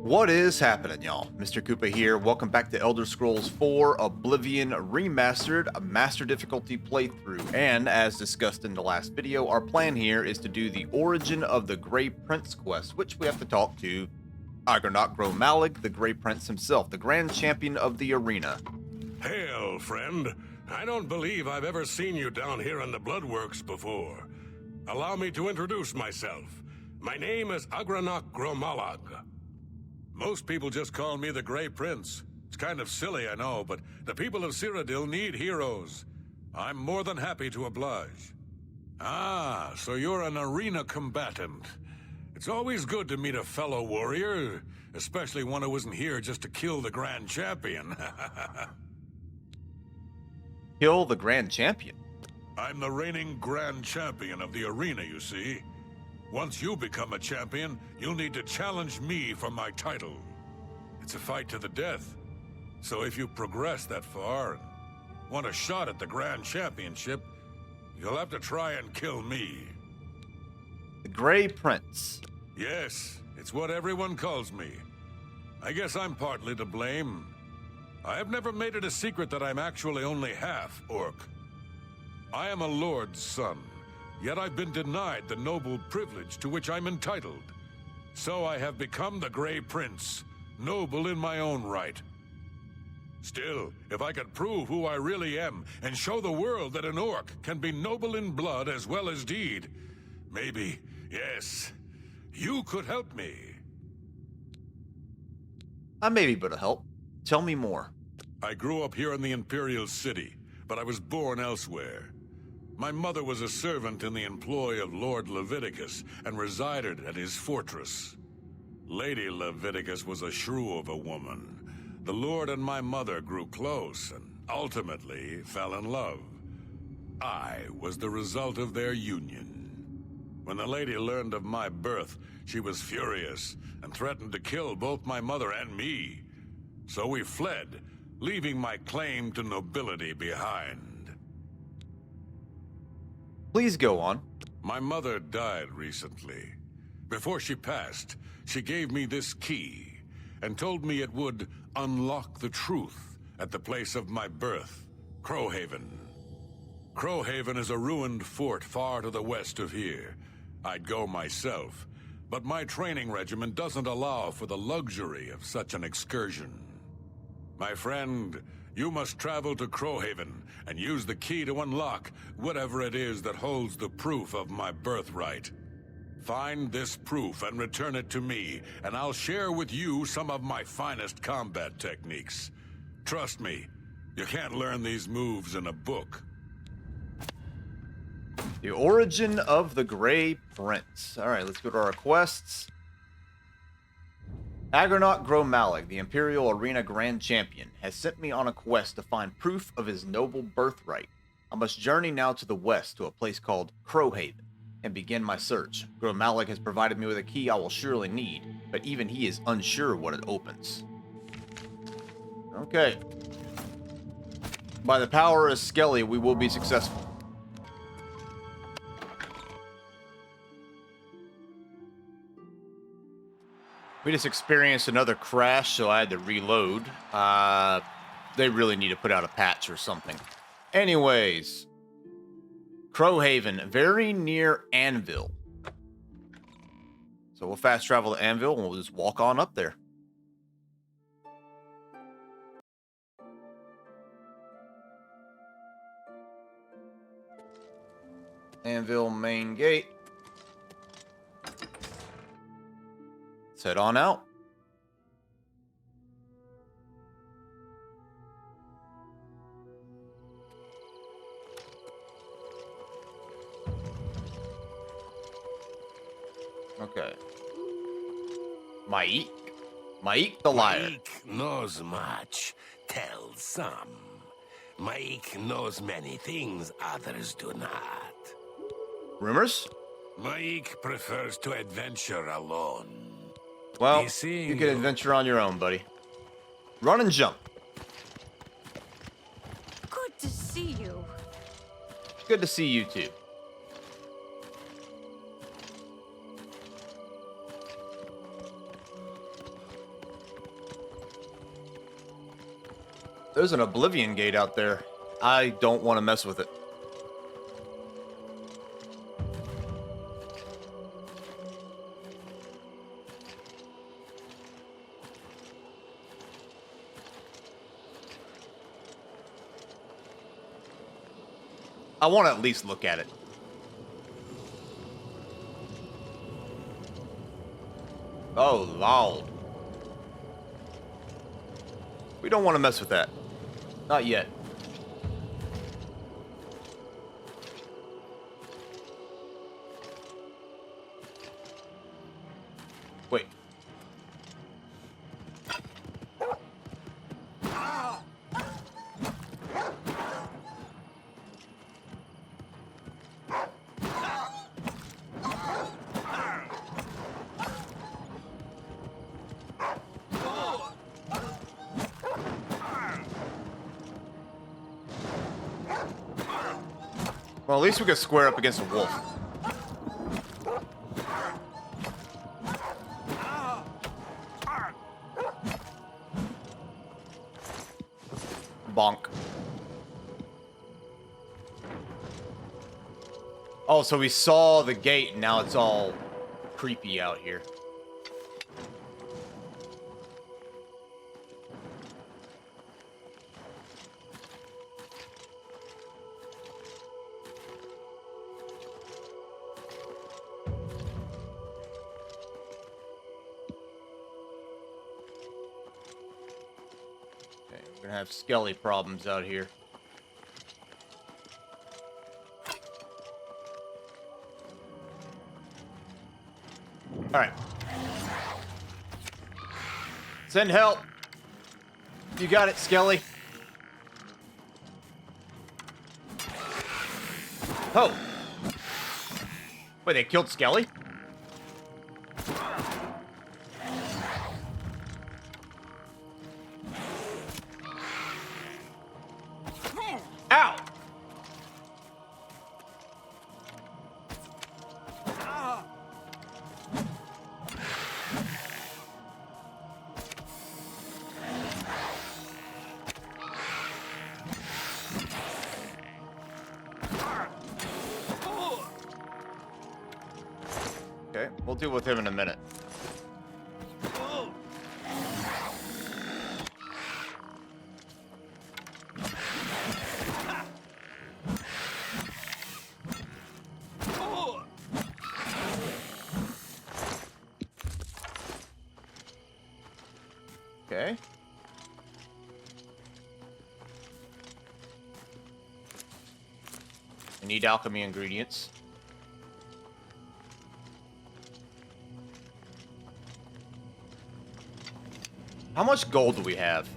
What is happening, y'all? Mr. Koopa here. Welcome back to Elder Scrolls 4 Oblivion Remastered, a master difficulty playthrough. And as discussed in the last video, our plan here is to do the Origin of the Grey Prince quest, which we have to talk to Agronak gro-Malog, the Grey Prince himself, the Grand Champion of the arena. Hail, friend. I don't believe I've ever seen you down here in the Bloodworks before. Allow me to introduce myself. My name is Agronak gro-Malog. Most people just call me the Grey Prince. It's kind of silly, I know, but the people of Cyrodiil need heroes. I'm more than happy to oblige. Ah, so you're an arena combatant. It's always good to meet a fellow warrior, especially one who isn't here just to kill the Grand Champion. Kill the Grand Champion? I'm the reigning Grand Champion of the arena, you see. Once you become a champion, you'll need to challenge me for my title. It's a fight to the death. So if you progress that far and want a shot at the Grand Championship, you'll have to try and kill me. The Grey Prince. Yes, it's what everyone calls me. I guess I'm partly to blame. I have never made it a secret that I'm actually only half orc. I am a lord's son. Yet I've been denied the noble privilege to which I'm entitled. So I have become the Grey Prince, noble in my own right. Still, if I could prove who I really am and show the world that an orc can be noble in blood as well as deed, maybe, yes, you could help me. I may be able to help. Tell me more. I grew up here in the Imperial City, but I was born elsewhere. My mother was a servant in the employ of Lord Lovidicus and resided at his fortress. Lady Lovidicus was a shrew of a woman. The Lord and my mother grew close and ultimately fell in love. I was the result of their union. When the lady learned of my birth, she was furious and threatened to kill both my mother and me. So we fled, leaving my claim to nobility behind. Please go on. My mother died recently. Before she passed, she gave me this key and told me it would unlock the truth at the place of my birth, Crowhaven. Crowhaven is a ruined fort far to the west of here. I'd go myself, but my training regimen doesn't allow for the luxury of such an excursion. My friend, you must travel to Crowhaven and use the key to unlock whatever it is that holds the proof of my birthright. Find this proof and return it to me, and I'll share with you some of my finest combat techniques. Trust me, you can't learn these moves in a book. The Origin of the Grey Prince. Alright, let's go to our quests. Agronak gro-Malog, the Imperial Arena Grand Champion, has sent me on a quest to find proof of his noble birthright. I must journey now to the west to a place called Crowhaven and begin my search. Gro-Malog has provided me with a key I will surely need, but even he is unsure what it opens. Okay. By the power of Skelly, we will be successful. We just experienced another crash, so I had to reload. They really need to put out a patch or something. Anyways, Crowhaven, very near Anvil. So we'll fast travel to Anvil and we'll just walk on up there. Anvil main gate. Let's head on out. Okay. Maik the liar. Maik knows much, tells some. Maik knows many things others do not. Rumors? Maik prefers to adventure alone. Well, You see, you can adventure on your own, buddy. Run and jump. Good to see you. Good to see you too. There's an Oblivion gate out there. I don't want to mess with it. I want to at least look at it. Oh, Lord. We don't want to mess with that. Not yet. Wait. Well, at least we could square up against a wolf. Bonk. Oh, so we saw the gate, and now it's all creepy out here. We're gonna have skelly problems out here. Alright. Send help. You got it, Skelly. Oh. Wait, they killed Skelly? Ow! Okay, we'll deal with him in a minute. Okay. I need alchemy ingredients. How much gold do we have?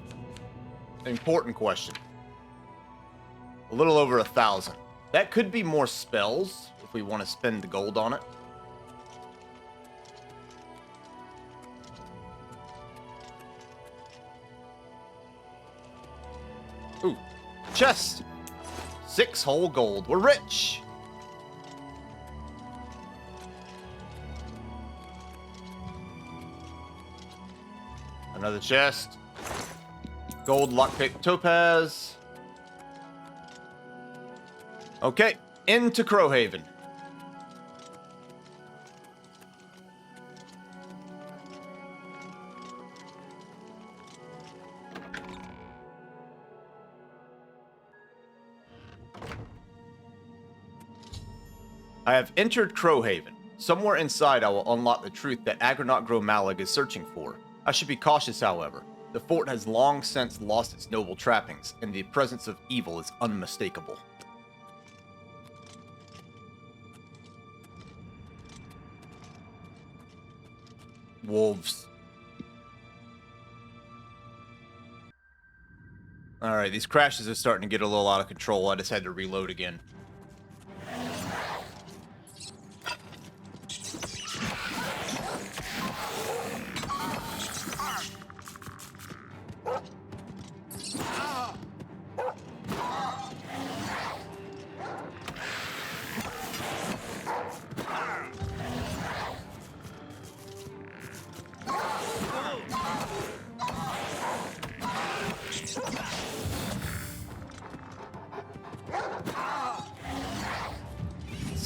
Important question. A little over 1,000. That could be more spells if we want to spend the gold on it. Ooh, chest. 6 whole gold. We're rich. Another chest. Gold lockpick topaz. Okay, into Crowhaven. I have entered Crowhaven. Somewhere inside I will unlock the truth that Agronak gro-Malog is searching for. I should be cautious, however. The fort has long since lost its noble trappings, and the presence of evil is unmistakable. Wolves. Alright, these crashes are starting to get a little out of control. I just had to reload again.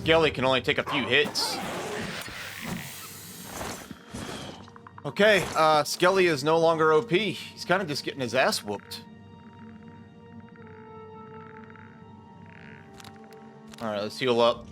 Skelly can only take a few hits. Okay, Skelly is no longer OP. He's kind of just getting his ass whooped. Alright, let's heal up.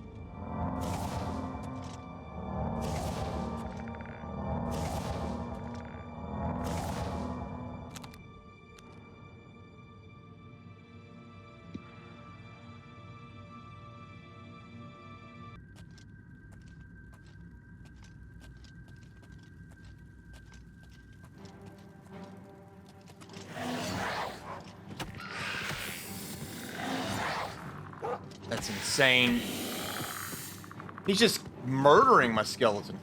That's insane. He's just murdering my skeleton.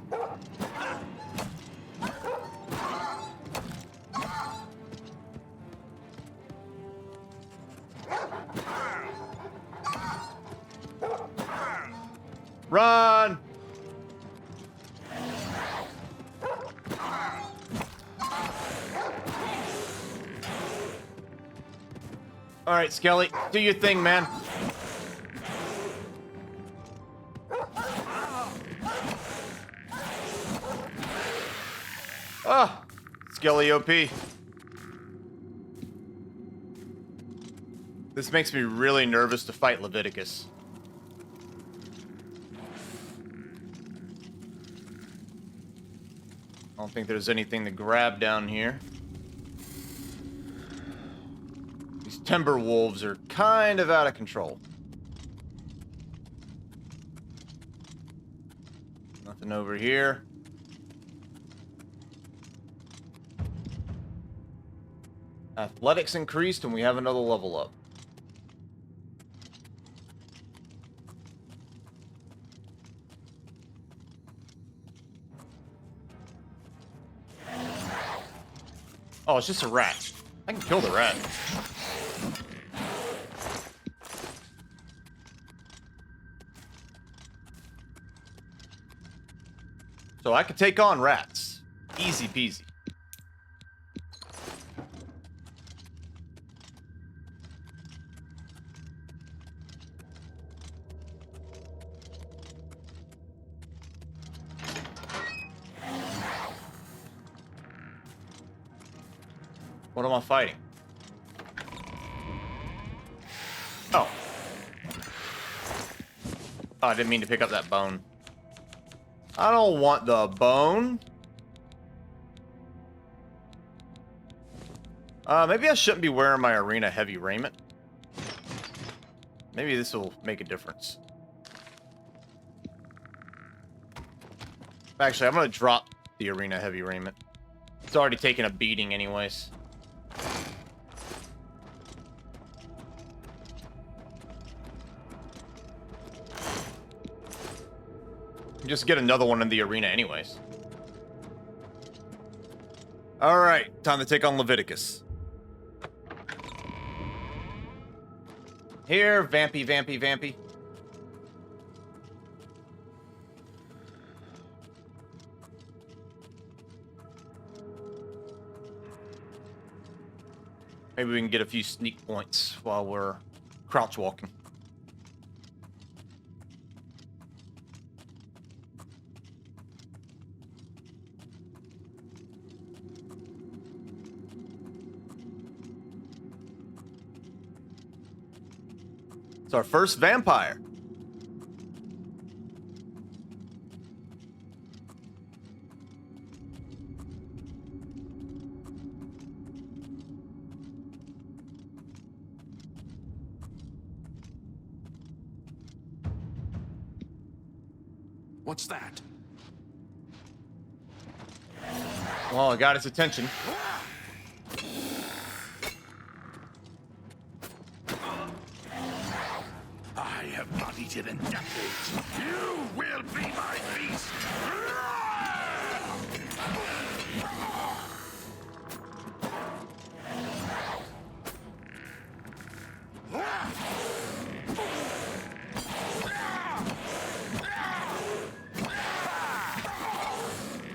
Run! All right, Skelly, do your thing, man. Ah, Skelly OP. This makes me really nervous to fight Lovidicus. I don't think there's anything to grab down here. These timber wolves are kind of out of control. Nothing over here. Athletics increased and we have another level up. Oh, it's just a rat. I can kill the rat. So I can take on rats. Easy peasy. What am I fighting? Oh. Oh, I didn't mean to pick up that bone. I don't want the bone. Maybe I shouldn't be wearing my arena heavy raiment. Maybe this will make a difference. Actually, I'm gonna drop the arena heavy raiment. It's already taken a beating anyways. Just get another one in the arena anyways. Alright, time to take on Lovidicus. Here, vampy, vampy, vampy. Maybe we can get a few sneak points while we're crouch walking. It's our first vampire. What's that? Well, I got his attention. I have not eaten in decades. You will be my feast.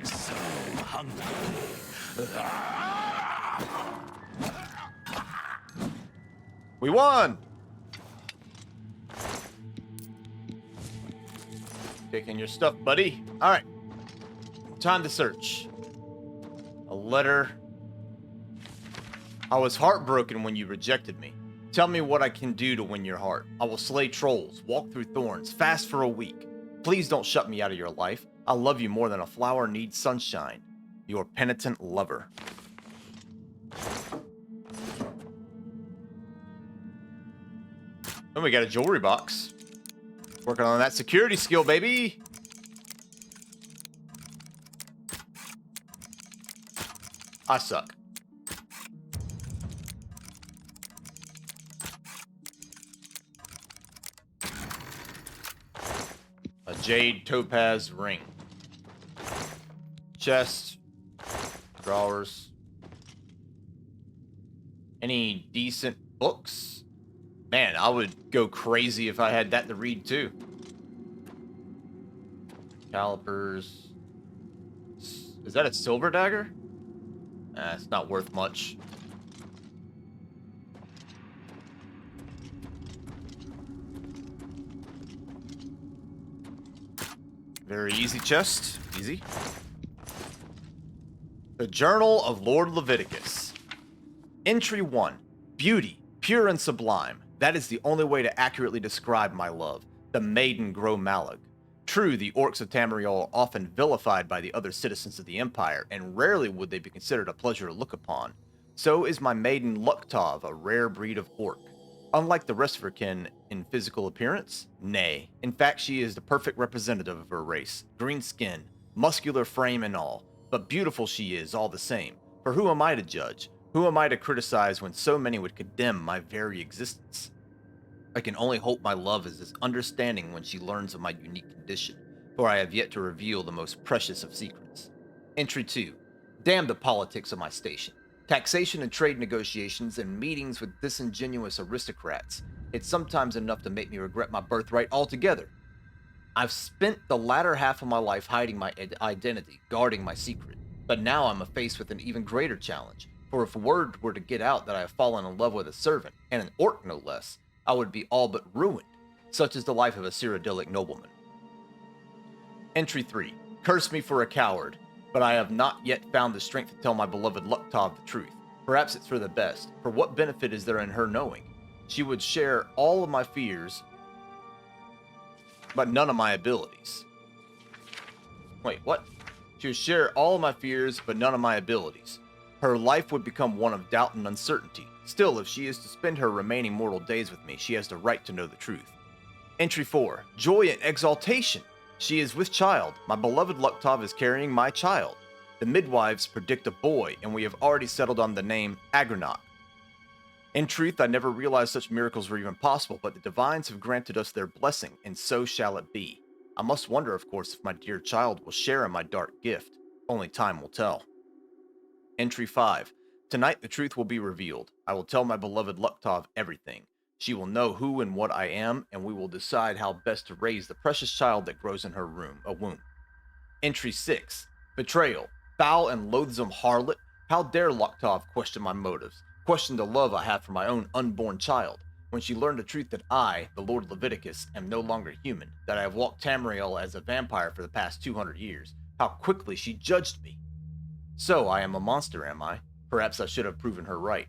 So hungry. We won! Taking your stuff, buddy. All right. Time to search. A letter. I was heartbroken when you rejected me. Tell me what I can do to win your heart. I will slay trolls, walk through thorns, fast for a week. Please don't shut me out of your life. I love you more than a flower needs sunshine. Your penitent lover. And we got a jewelry box. Working on that security skill, baby. I suck. A jade topaz ring. Chest. Drawers. Any decent books? Man, I would go crazy if I had that to read too. Calipers. Is that a silver dagger? It's not worth much. Very easy chest. Easy. The Journal of Lord Lovidicus. Entry 1. Beauty, pure and sublime. That is the only way to accurately describe my love. The maiden gro-Malog. True, the orcs of Tamriel are often vilified by the other citizens of the Empire, and rarely would they be considered a pleasure to look upon. So is my maiden Luktov, a rare breed of orc. Unlike the rest of her kin in physical appearance, nay. In fact, she is the perfect representative of her race. Green skin, muscular frame and all. But beautiful she is all the same. For who am I to judge? Who am I to criticize when so many would condemn my very existence? I can only hope my love is as understanding when she learns of my unique condition, for I have yet to reveal the most precious of secrets. Entry 2. Damn the politics of my station. Taxation and trade negotiations and meetings with disingenuous aristocrats. It's sometimes enough to make me regret my birthright altogether. I've spent the latter half of my life hiding my identity, guarding my secret. But now I'm faced with an even greater challenge, for if word were to get out that I have fallen in love with a servant, and an orc no less, I would be all but ruined. Such is the life of a Cyrodiilic nobleman. Entry 3. Curse me for a coward, but I have not yet found the strength to tell my beloved Luktov the truth. Perhaps it's for the best, for what benefit is there in her knowing? She would share all of my fears, but none of my abilities. Wait, what? She would share all of my fears, but none of my abilities. Her life would become one of doubt and uncertainty. Still, if she is to spend her remaining mortal days with me, she has the right to know the truth. Entry 4. Joy and exaltation. She is with child. My beloved Luktov is carrying my child. The midwives predict a boy, and we have already settled on the name Agronak. In truth, I never realized such miracles were even possible, but the divines have granted us their blessing, and so shall it be. I must wonder, of course, if my dear child will share in my dark gift. Only time will tell. Entry 5. Tonight the truth will be revealed. I will tell my beloved Luktov everything. She will know who and what I am, and we will decide how best to raise the precious child that grows in her womb. Entry 6. Betrayal. Foul and loathsome harlot. How dare Luktov question my motives? Question the love I have for my own unborn child. When she learned the truth that I, the Lord Lovidicus, am no longer human, that I have walked Tamriel as a vampire for the past 200 years, how quickly she judged me. So I am a monster, am I? Perhaps I should have proven her right.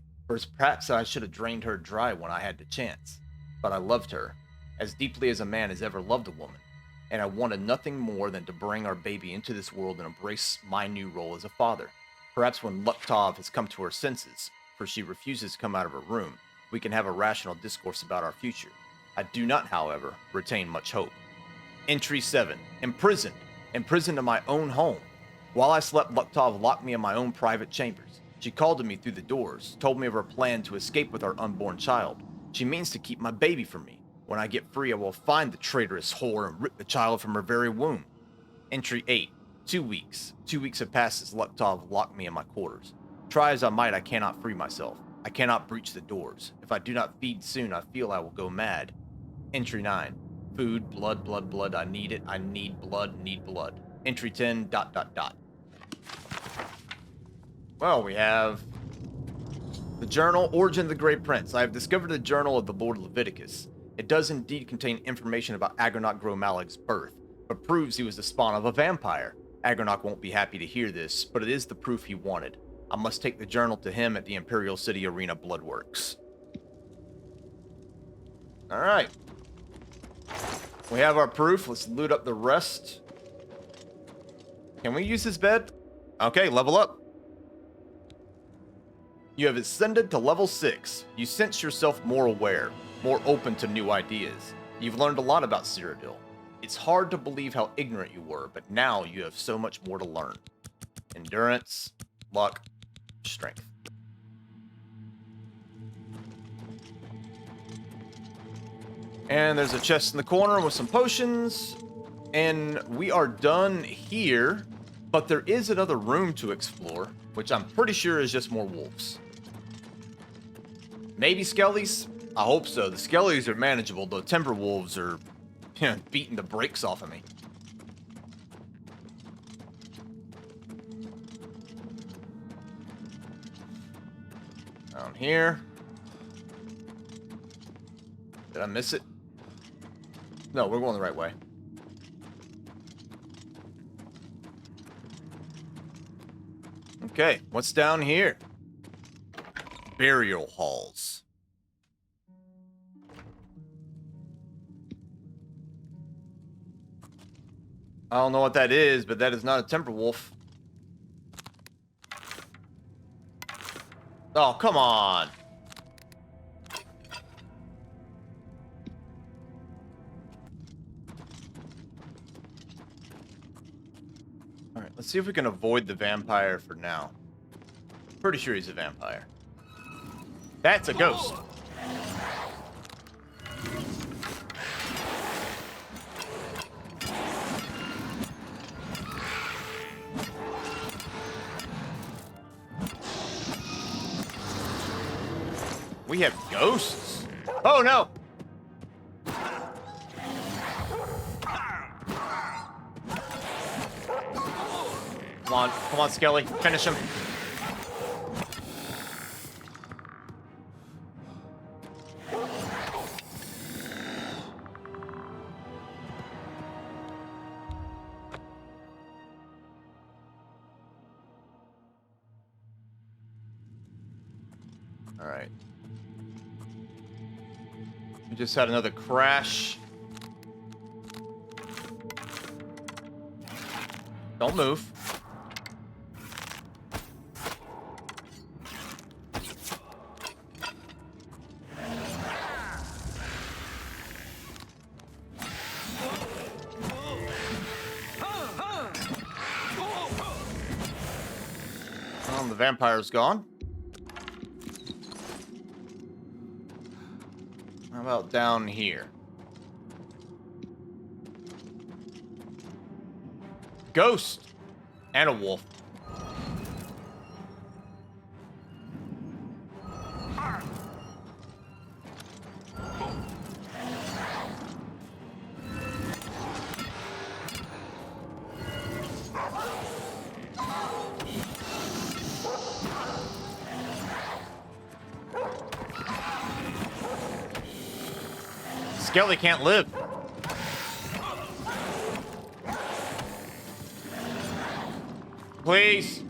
Perhaps I should have drained her dry when I had the chance. But I loved her, as deeply as a man has ever loved a woman, and I wanted nothing more than to bring our baby into this world and embrace my new role as a father. Perhaps when Luktov has come to her senses, for she refuses to come out of her room, we can have a rational discourse about our future. I do not, however, retain much hope. Entry 7. Imprisoned. Imprisoned in my own home. While I slept, Luktov locked me in my own private chambers. She called to me through the doors, told me of her plan to escape with our unborn child. She means to keep my baby from me. When I get free, I will find the traitorous whore and rip the child from her very womb. Entry 8. 2 weeks. 2 weeks have passed since Luktov locked me in my quarters. Try as I might, I cannot free myself. I cannot breach the doors. If I do not feed soon, I feel I will go mad. Entry 9. Food, blood, blood, blood. I need it. I need blood, need blood. Entry 10. ... Well, we have the journal, Origin of the Grey Prince. I have discovered the journal of the Lord Lovidicus. It does indeed contain information about Agronak gro-Malog's birth. but proves he was the spawn of a vampire. Agronak won't be happy to hear this, but it is the proof he wanted. I must take the journal to him at the Imperial City Arena Bloodworks. Alright. We have our proof. Let's loot up the rest. Can we use this bed? Okay, level up. You have ascended to level 6. You sense yourself more aware, more open to new ideas. You've learned a lot about Cyrodiil. It's hard to believe how ignorant you were, but now you have so much more to learn. Endurance, luck, strength. And there's a chest in the corner with some potions. And we are done here, but there is another room to explore, which I'm pretty sure is just more wolves. Maybe skellies? I hope so. The skellies are manageable, though timber wolves are beating the brakes off of me. Down here. Did I miss it? No, we're going the right way. Okay, what's down here? Burial halls. I don't know what that is, but that is not a timber wolf. Oh, come on. Alright, let's see if we can avoid the vampire for now. Pretty sure he's a vampire. That's a ghost. We have ghosts. Oh no! Come on, Skelly, finish him. All right. We just had another crash. Don't move. Well, the vampire's gone. How about down here? Ghost! And a wolf. Skelly can't live. Please.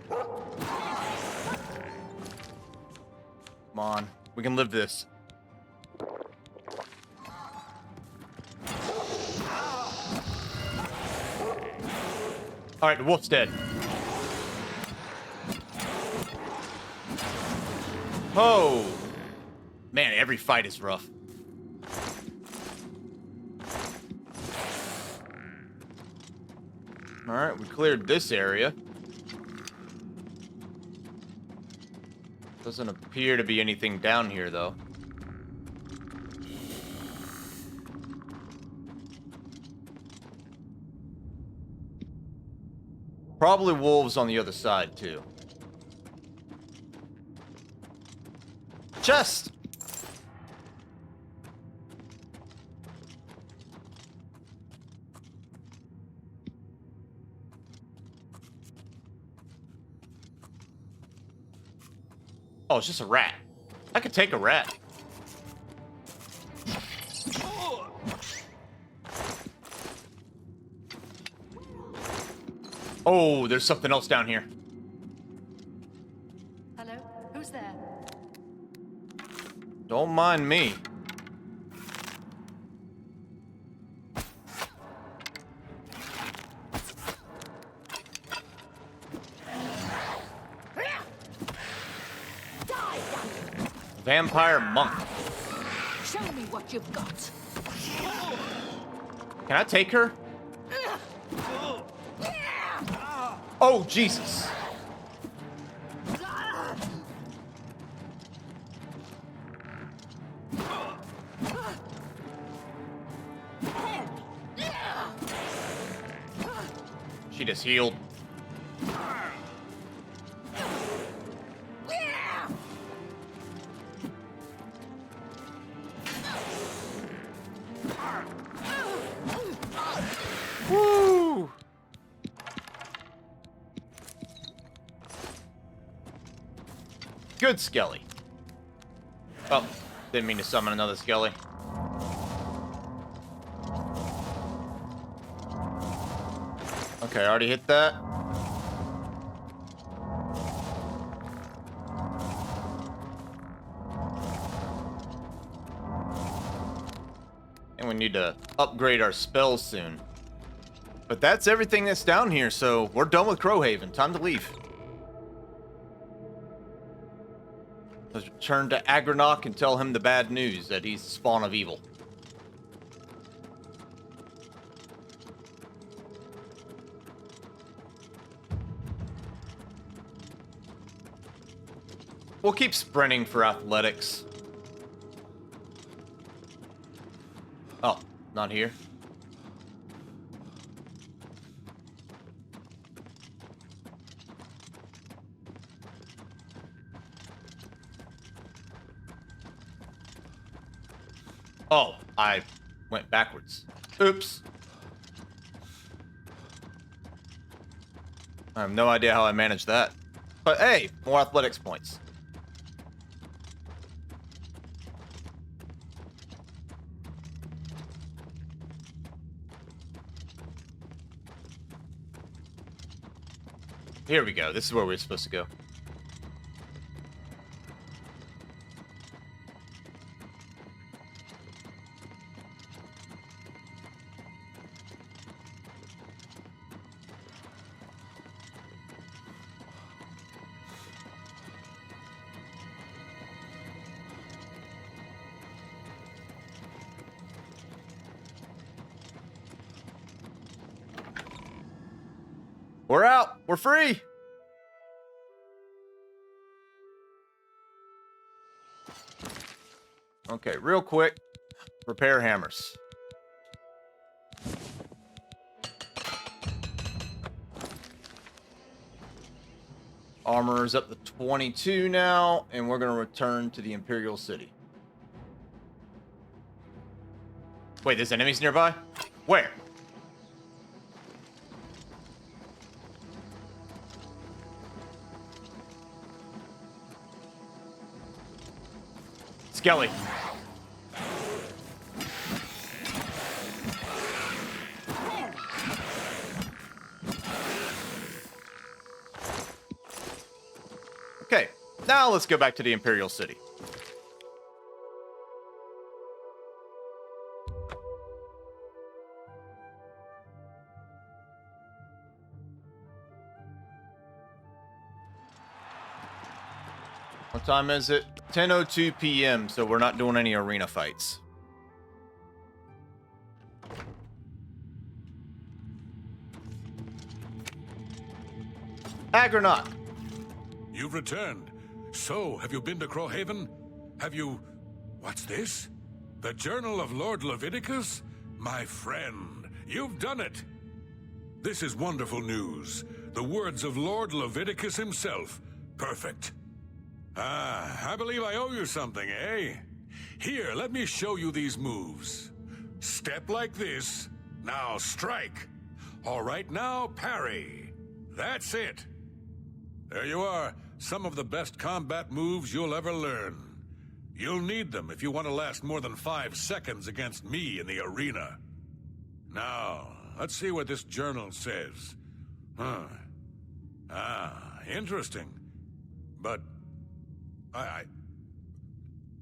Come on. We can live this. All right, the wolf's dead. Oh. Man, every fight is rough. Alright, we cleared this area. Doesn't appear to be anything down here, though. Probably wolves on the other side, too. Chest! Oh, it's just a rat. I could take a rat. Oh, there's something else down here. Hello? Who's there? Don't mind me. Vampire monk. Show me what you've got. Can I take her? Oh, Jesus. She just healed. Woo! Good Skelly. Oh, didn't mean to summon another Skelly. Okay, I already hit that. And we need to upgrade our spells soon. But that's everything that's down here, so we're done with Crowhaven. Time to leave. Let's return to Agronak and tell him the bad news that he's the spawn of evil. We'll keep sprinting for athletics. Oh, not here. Oh, I went backwards. Oops. I have no idea how I managed that. But hey, more athletics points. Here we go. This is where we're supposed to go. We're out. We're free. Okay, real quick. Repair hammers. Armor is up to 22 now, and we're going to return to the Imperial City. Wait, there's enemies nearby? Where? Skelly. Okay, now let's go back to the Imperial City. What time is it? 10:02 p.m., so we're not doing any arena fights. Agronak. You've returned. So, have you been to Crowhaven? Have you... What's this? The Journal of Lord Lovidicus? My friend, you've done it. This is wonderful news. The words of Lord Lovidicus himself. Perfect. Ah, I believe I owe you something, eh? Here, let me show you these moves. Step like this. Now strike. All right, now parry. That's it. There you are. Some of the best combat moves you'll ever learn. You'll need them if you want to last more than 5 seconds against me in the arena. Now, let's see what this journal says. Huh. Ah, interesting. But...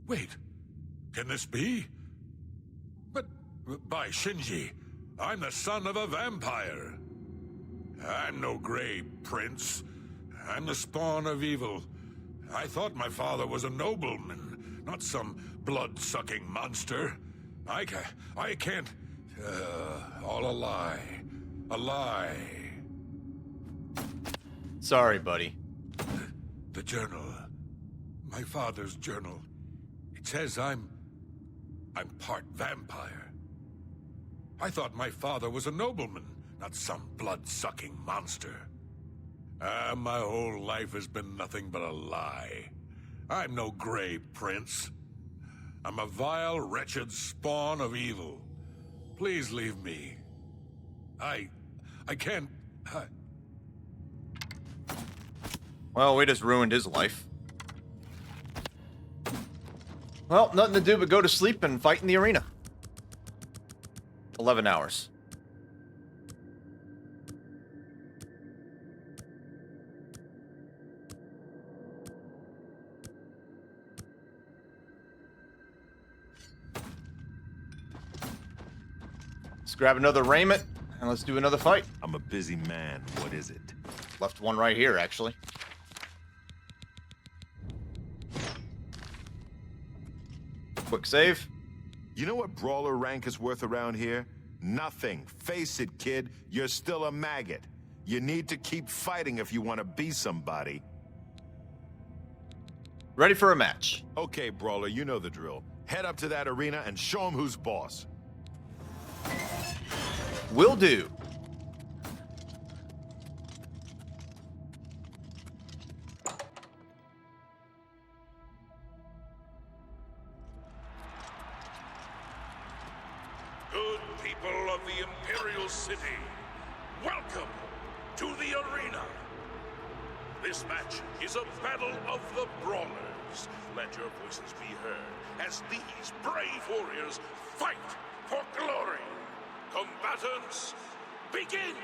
Wait. Can this be? But, by Shinji, I'm the son of a vampire. I'm no gray prince. I'm the spawn of evil. I thought my father was a nobleman, not some blood-sucking monster. I can't... all a lie. A lie. Sorry, buddy. The journal. My father's journal. It says I'm part vampire. I thought my father was a nobleman, not some blood-sucking monster. My whole life has been nothing but a lie. I'm no gray prince. I'm a vile, wretched spawn of evil. Please leave me. I can't... Well, we just ruined his life. Well, nothing to do but go to sleep and fight in the arena. 11 hours. Let's grab another raiment and let's do another fight. I'm a busy man. What is it? Left one right here, actually. Quick save. You know what Brawler rank is worth around here? Nothing. Face it, kid. You're still a maggot. You need to keep fighting if you want to be somebody. Ready for a match. Okay, Brawler, you know the drill. Head up to that arena and show him who's boss. Will do. Good people of the Imperial City, welcome to the arena. This match is a battle of the Brawlers. Let your voices be heard as these brave warriors fight for glory. Combatants, begin!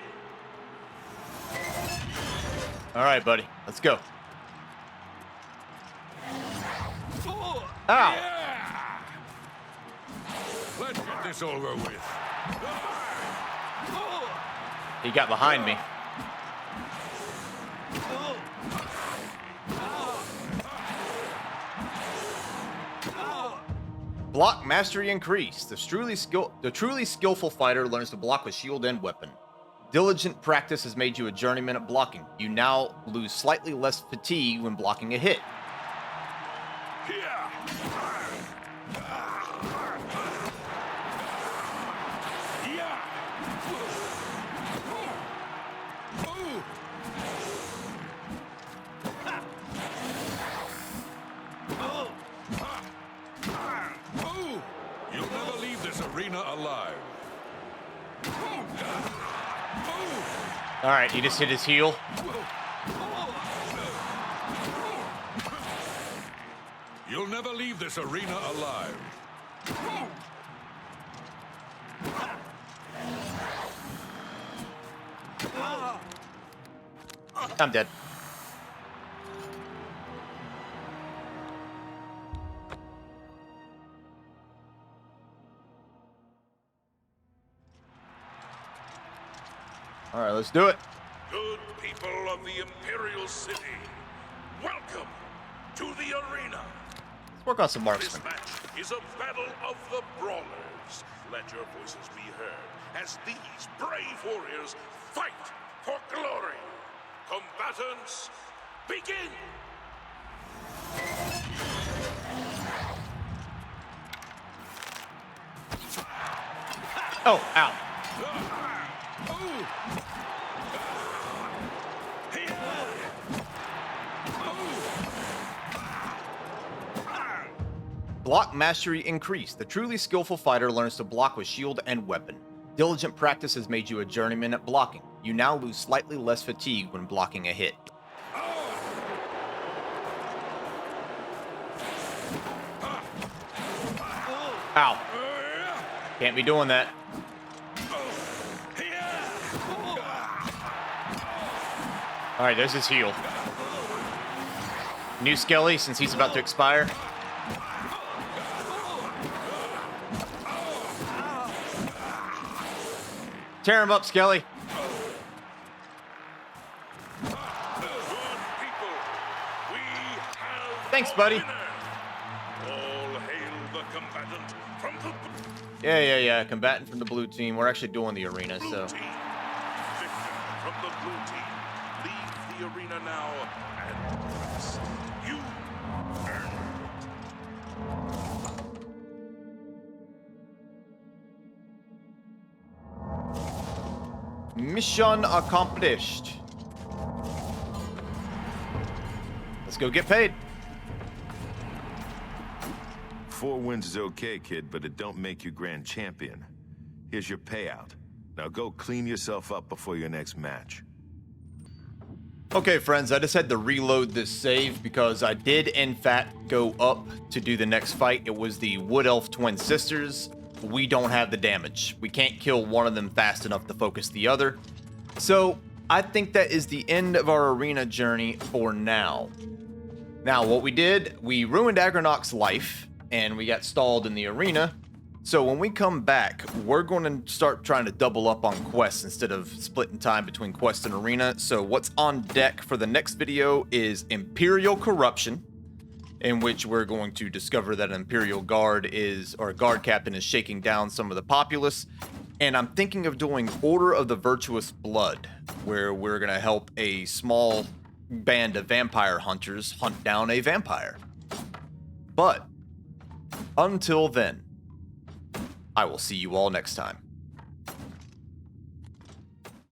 All right, buddy. Let's go. Ow! Let's get this over with. He got behind me. Block mastery increased. The truly skillful fighter learns to block with shield and weapon. Diligent practice has made you a journeyman at blocking. You now lose slightly less fatigue when blocking a hit. You'll never leave this arena alive. All right, he just hit his heel. You'll never leave this arena alive. I'm dead. All right, let's do it. Good people of the Imperial City, welcome to the arena. Let's work on some This marksman. match is a battle of the Brawlers. Let your voices be heard as these brave warriors fight for glory. Combatants, begin! Oh, ow. Block mastery increased. The truly skillful fighter learns to block with shield and weapon. Diligent practice has made you a journeyman at blocking. You now lose slightly less fatigue when blocking a hit. Ow. Can't be doing that. All right, there's his heal. New Skelly, since he's about to expire. Tear him up, Skelly. Thanks, buddy. Yeah. Combatant from the blue team. We're actually doing the arena, so. Victor from the blue team. Leave the arena now and rest. You earned it. Mission accomplished. Let's go get paid. 4 wins is okay, kid, but it don't make you grand champion. Here's your payout. Now go clean yourself up before your next match. Okay, friends, I just had to reload this save because I did, in fact, go up to do the next fight. It was the Wood Elf twin sisters. We don't have the damage. We can't kill one of them fast enough to focus the other. So I think that is the end of our arena journey for now. Now, what we did, we ruined Agronak's life, and we got stalled in the arena. So when we come back, we're going to start trying to double up on quests instead of splitting time between quest and arena. So what's on deck for the next video is Imperial Corruption, in which we're going to discover that an Imperial Guard or a guard captain is shaking down some of the populace. And I'm thinking of doing Order of the Virtuous Blood, where we're going to help a small band of vampire hunters hunt down a vampire. But until then, I will see you all next time.